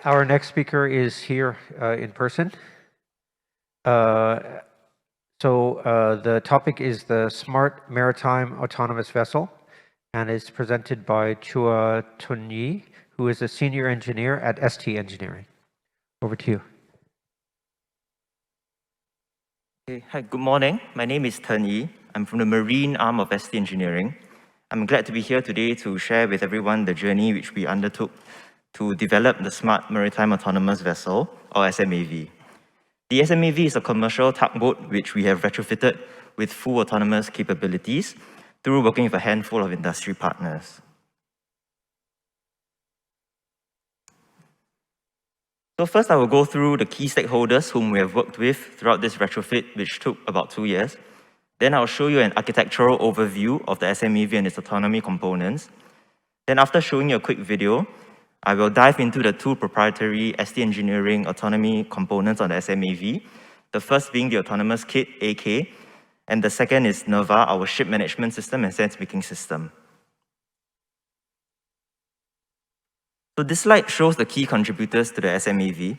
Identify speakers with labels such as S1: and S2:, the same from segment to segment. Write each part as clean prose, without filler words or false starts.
S1: Our next speaker is here in person. The topic is the Smart Maritime Autonomous Vessel, and it's presented by Chua, who is a senior engineer at ST Engineering. Over to you.
S2: Okay. Hi, good morning. My name is Teun. I'm from the marine arm of ST Engineering. I'm glad to be here today to share with everyone the journey which we undertook to develop the Smart Maritime Autonomous Vessel, or SMAV. The SMAV is a commercial tugboat which we have retrofitted with full autonomous capabilities through working with a handful of industry partners. So first I will go through the key stakeholders whom we have worked with throughout this retrofit, which took about 2 years. Then I'll show you an architectural overview of the SMAV and its autonomy components. Then after showing you a quick video, I will dive into the 2 proprietary ST Engineering autonomy components on the SMAV, the first being the autonomous kit, AK, and the second is NERVA, our ship management system and sense-making system. So this slide shows the key contributors to the SMAV.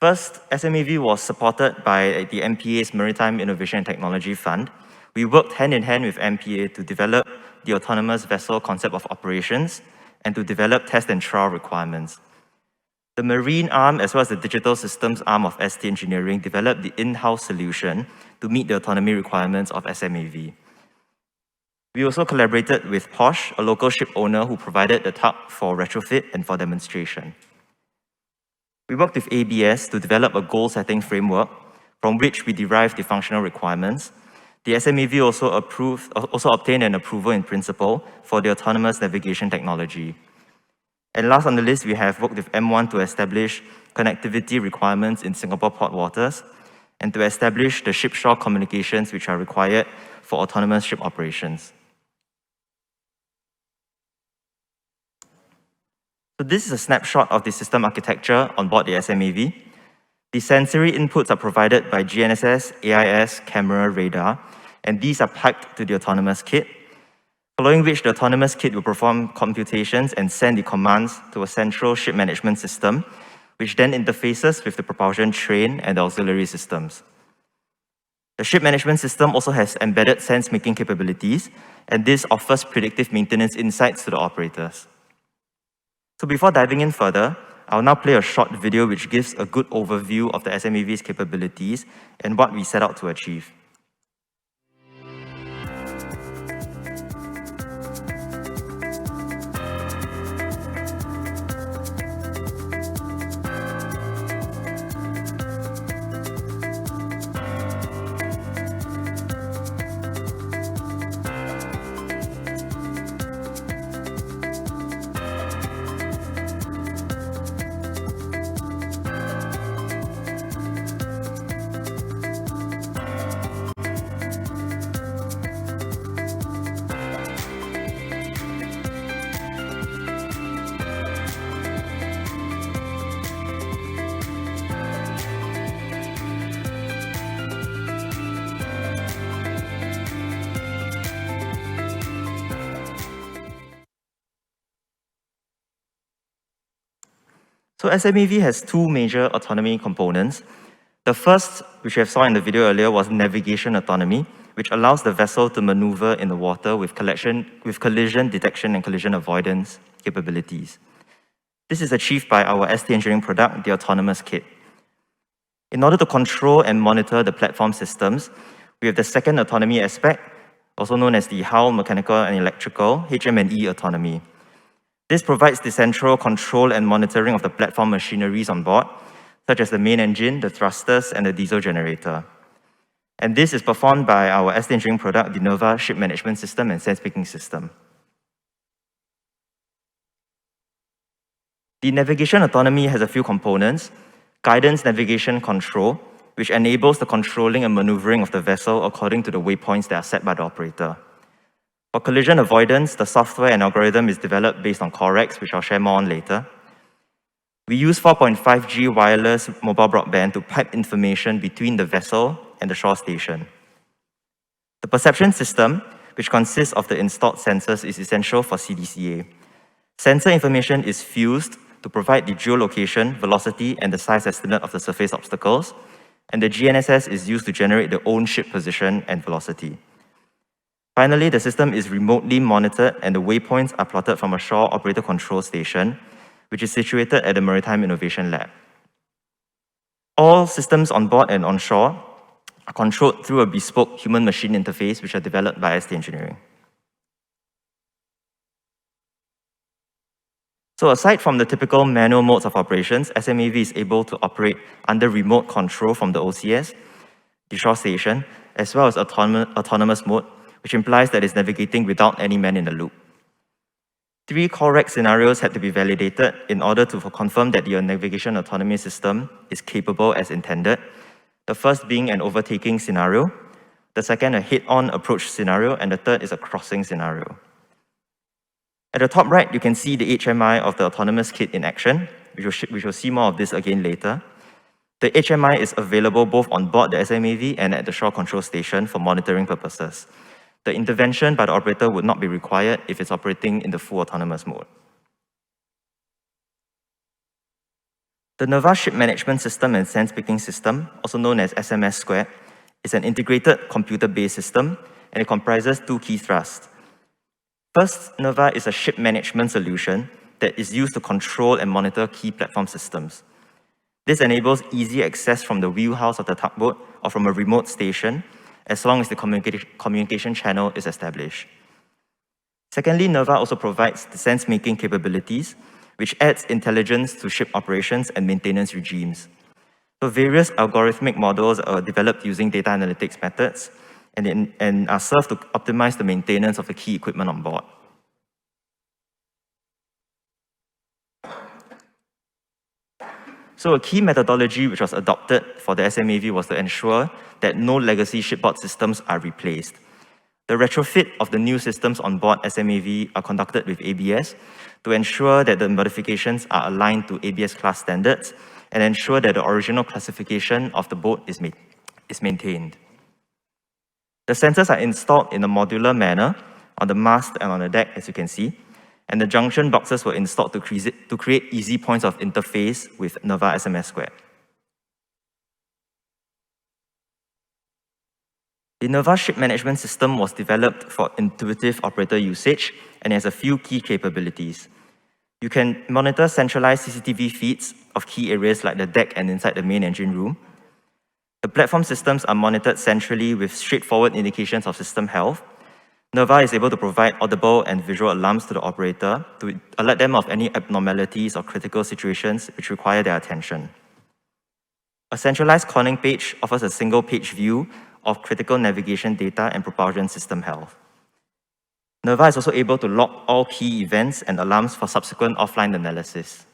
S2: First, SMAV was supported by the MPA's Maritime Innovation and Technology Fund. We worked hand in hand with MPA to develop the autonomous vessel concept of operations and to develop test and trial requirements. The marine arm as well as the digital systems arm of ST Engineering developed the in-house solution to meet the autonomy requirements of SMAV. We also collaborated with Posh, a local ship owner who provided the tug for retrofit and for demonstration. We worked with ABS to develop a goal-setting framework from which we derived the functional requirements. The SMAV also obtained an approval in principle for the autonomous navigation technology. And last on the list, we have worked with M1 to establish connectivity requirements in Singapore port waters and to establish the ship-shore communications which are required for autonomous ship operations. So this is a snapshot of the system architecture on board the SMAV. The sensory inputs are provided by GNSS, AIS, camera, radar, and these are piped to the autonomous kit, following which the autonomous kit will perform computations and send the commands to a central ship management system, which then interfaces with the propulsion train and the auxiliary systems. The ship management system also has embedded sense-making capabilities, and this offers predictive maintenance insights to the operators. So before diving in further, I'll now play a short video which gives a good overview of the SMAV's capabilities and what we set out to achieve. So SMAV has 2 major autonomy components. The first, which we have saw in the video earlier, was navigation autonomy, which allows the vessel to maneuver in the water with collision detection and collision avoidance capabilities. This is achieved by our ST Engineering product, the autonomous kit. In order to control and monitor the platform systems, we have the second autonomy aspect, also known as the hull, mechanical and electrical, HM&E autonomy. This provides the central control and monitoring of the platform machineries on board, such as the main engine, the thrusters, and the diesel generator. And this is performed by our ST Engineering product, the NERVA ship management system and sense-making system. The navigation autonomy has a few components: guidance navigation control, which enables the controlling and maneuvering of the vessel according to the waypoints that are set by the operator. For collision avoidance, the software and algorithm is developed based on Corex, which I'll share more on later. We use 4.5G wireless mobile broadband to pipe information between the vessel and the shore station. The perception system, which consists of the installed sensors, is essential for CDCA. Sensor information is fused to provide the geolocation, velocity, and the size estimate of the surface obstacles, and the GNSS is used to generate the own ship position and velocity. Finally, the system is remotely monitored and the waypoints are plotted from a shore operator control station, which is situated at the Maritime Innovation Lab. All systems on board and on shore are controlled through a bespoke human-machine interface which are developed by ST Engineering. So aside from the typical manual modes of operations, SMAV is able to operate under remote control from the OCS, the shore station, as well as autonomous mode, which implies that it's navigating without any man in the loop. 3 correct scenarios had to be validated in order to confirm that the navigation autonomy system is capable as intended. The first being an overtaking scenario, the second a head-on approach scenario, and the third is a crossing scenario. At the top right, you can see the HMI of the autonomous kit in action. We shall see more of this again later. The HMI is available both on board the SMAV and at the shore control station for monitoring purposes. The intervention by the operator would not be required if it's operating in the full autonomous mode. The NERVA Ship Management System and Sense Picking System, also known as SMAV, is an integrated computer-based system, and it comprises 2 key thrusts. First, NERVA is a ship management solution that is used to control and monitor key platform systems. This enables easy access from the wheelhouse of the tugboat or from a remote station, as long as the communication channel is established. Secondly, NERVA also provides the sense-making capabilities, which adds intelligence to ship operations and maintenance regimes. So various algorithmic models are developed using data analytics methods and are served to optimize the maintenance of the key equipment on board. So a key methodology which was adopted for the SMAV was to ensure that no legacy shipboard systems are replaced. The retrofit of the new systems on board SMAV are conducted with ABS to ensure that the modifications are aligned to ABS class standards and ensure that the original classification of the boat is maintained. The sensors are installed in a modular manner on the mast and on the deck, as you can see, and the junction boxes were installed to create easy points of interface with NERVA SMAV. The NERVA Ship Management System was developed for intuitive operator usage and has a few key capabilities. You can monitor centralized CCTV feeds of key areas like the deck and inside the main engine room. The platform systems are monitored centrally with straightforward indications of system health. NERVA is able to provide audible and visual alarms to the operator to alert them of any abnormalities or critical situations which require their attention. A centralized conning page offers a single-page view of critical navigation data and propulsion system health. NERVA is also able to log all key events and alarms for subsequent offline analysis.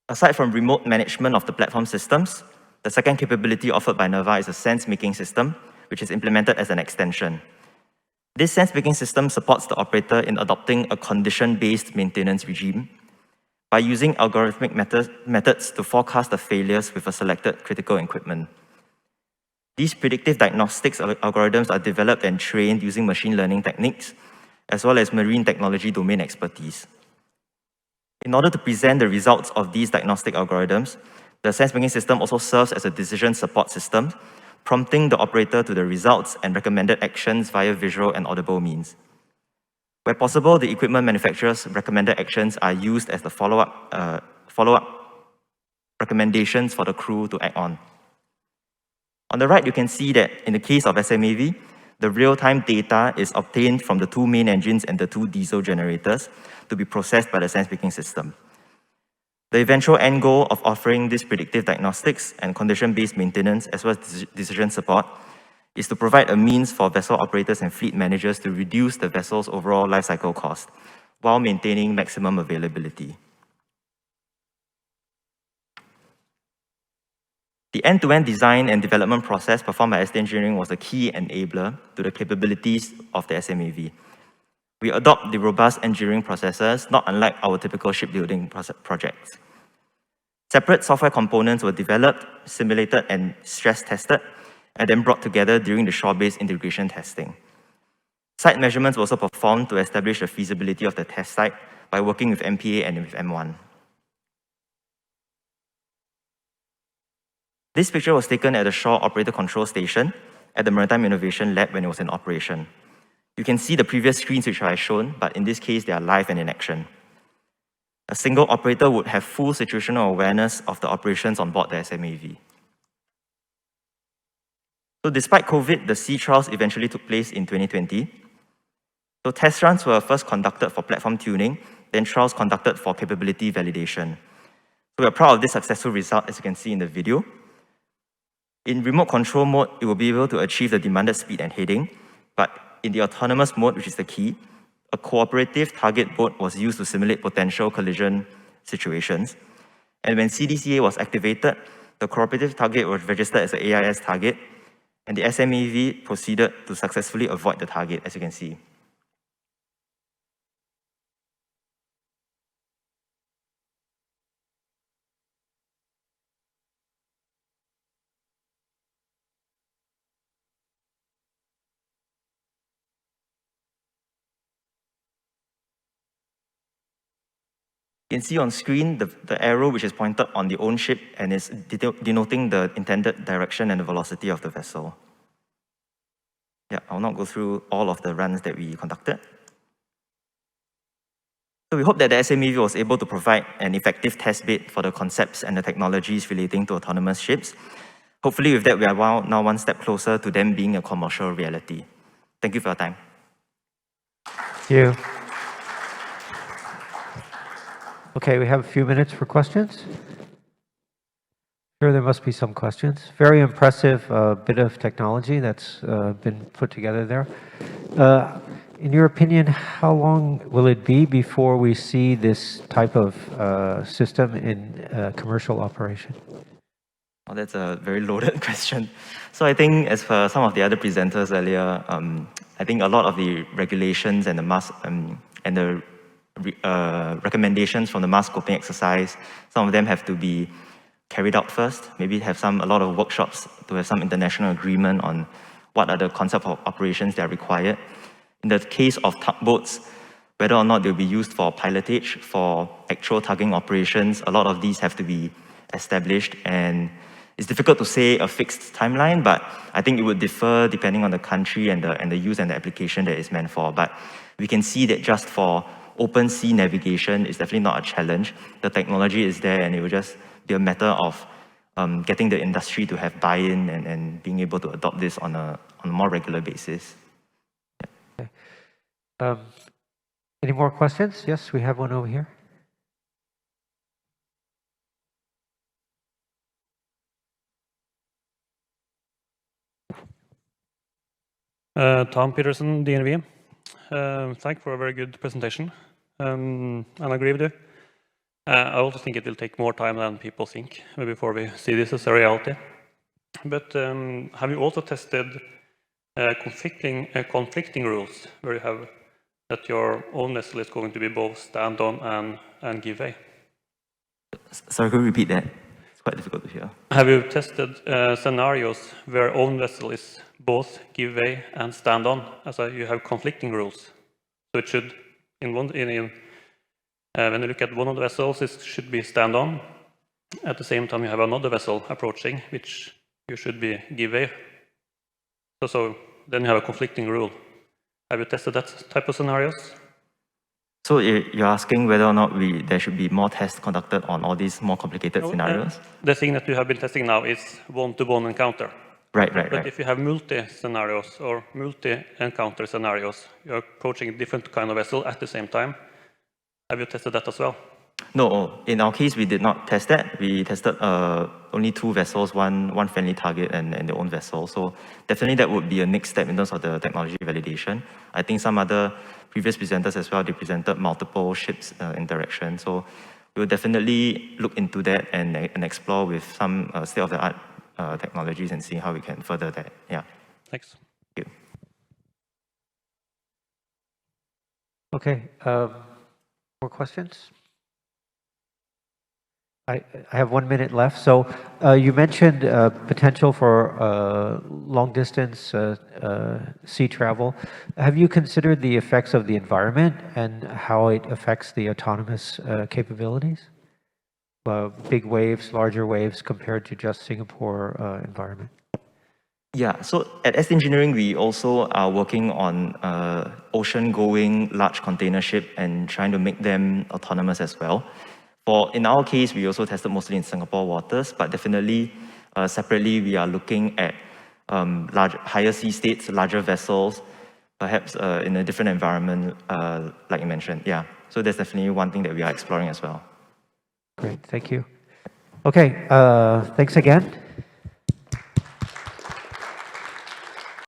S2: Aside from remote management of the platform systems, the second capability offered by NERVA is a sense-making system, which is implemented as an extension. This sense-making system supports the operator in adopting a condition-based maintenance regime by using algorithmic methods to forecast the failures with a selected critical equipment. These predictive diagnostics algorithms are developed and trained using machine learning techniques, as well as marine technology domain expertise. In order to present the results of these diagnostic algorithms, the sense-making system also serves as a decision support system, prompting the operator to the results and recommended actions via visual and audible means. Where possible, the equipment manufacturer's recommended actions are used as the follow-up recommendations for the crew to act on. On the right, you can see that in the case of SMAV, the real-time data is obtained from the 2 main engines and the 2 diesel generators to be processed by the sense-making system. The eventual end goal of offering this predictive diagnostics and condition-based maintenance as well as decision support is to provide a means for vessel operators and fleet managers to reduce the vessel's overall lifecycle cost while maintaining maximum availability. The end-to-end design and development process performed by ST Engineering was a key enabler to the capabilities of the SMAV. We adopt the robust engineering processes, not unlike our typical shipbuilding projects. Separate software components were developed, simulated, and stress tested, and then brought together during the shore-based integration testing. Site measurements were also performed to establish the feasibility of the test site by working with MPA and with M1. This picture was taken at the Shore Operator Control Station at the Maritime Innovation Lab when it was in operation. You can see the previous screens which I shown, but in this case, they are live and in action. A single operator would have full situational awareness of the operations on board the SMAV. So despite COVID, the sea trials eventually took place in 2020. So test runs were first conducted for platform tuning, then trials conducted for capability validation. So we're proud of this successful result, as you can see in the video. In remote control mode, it will be able to achieve the demanded speed and heading, but in the autonomous mode, which is the key, a cooperative target boat was used to simulate potential collision situations. And when CDCA was activated, the cooperative target was registered as an AIS target, and the SMAV proceeded to successfully avoid the target, as you can see. You can see on screen the arrow which is pointed on the own ship and is denoting the intended direction and the velocity of the vessel. Yeah, I'll not go through all of the runs that we conducted. So we hope that the SMAV was able to provide an effective test bed for the concepts and the technologies relating to autonomous ships. Hopefully with that, we are now one step closer to them being a commercial reality. Thank you for your time.
S1: Thank you. Okay, we have a few minutes for questions. Sure, there must be some questions. Very impressive bit of technology that's been put together there. In your opinion, how long will it be before we see this type of system in commercial operation?
S2: Well, that's a very loaded question. So I think as for some of the other presenters earlier, I think a lot of the regulations and the mass and the recommendations from the mass scoping exercise, some of them have to be carried out first, maybe have a lot of workshops to have some international agreement on what are the concept of operations that are required. In the case of tugboats, whether or not they'll be used for pilotage, for actual tugging operations, a lot of these have to be established, and it's difficult to say a fixed timeline, but I think it would differ depending on the country and the use and the application that it's meant for. But we can see that just for open sea navigation is definitely not a challenge. The technology is there, and it will just be a matter of getting the industry to have buy-in and being able to adopt this on a more regular basis.
S1: Yeah. Okay. Any more questions? Yes, we have one over here.
S3: Tom Peterson, DNV. Thank you for a very good presentation. And I agree with you. I also think it will take more time than people think before we see this as a reality. But have you also tested conflicting rules where you have that your own vessel is going to be both stand on and give way?
S2: Sorry, could you repeat that? It's quite difficult to hear.
S3: Have you tested scenarios where own vessel is both give way and stand on, as you have conflicting rules? So it should, when you look at one of the vessels, it should be stand on. At the same time, you have another vessel approaching, which you should be give way. So then you have a conflicting rule. Have you tested that type of scenarios? So
S2: you're asking whether or not there should be more tests conducted on all these more complicated scenarios?
S3: The thing that you have been testing now is one-to-one encounter.
S2: Right.
S3: But if you have multi-scenarios or multi-encounter scenarios, you're approaching a different kind of vessel at the same time. Have you tested that as well?
S2: No, in our case, we did not test that. We tested only two vessels, one friendly target and their own vessel. So definitely that would be a next step in terms of the technology validation. I think some other previous presenters as well, they presented multiple ships interaction. So we'll definitely look into that and explore with some state-of-the-art technologies and see how we can further that. Yeah.
S3: Thanks.
S2: Thank you.
S1: Okay. More questions? I have 1 minute left. So you mentioned potential for long-distance sea travel. Have you considered the effects of the environment and how it affects the autonomous capabilities? Big waves, larger waves compared to just Singapore environment?
S2: Yeah, so at S Engineering, we also are working on ocean-going large container ship and trying to make them autonomous as well. In our case, we also tested mostly in Singapore waters, but definitely separately, we are looking at higher sea states, larger vessels, perhaps in a different environment, like you mentioned. Yeah, so that's definitely one thing that we are exploring as well.
S1: Great, thank you. Okay, thanks again.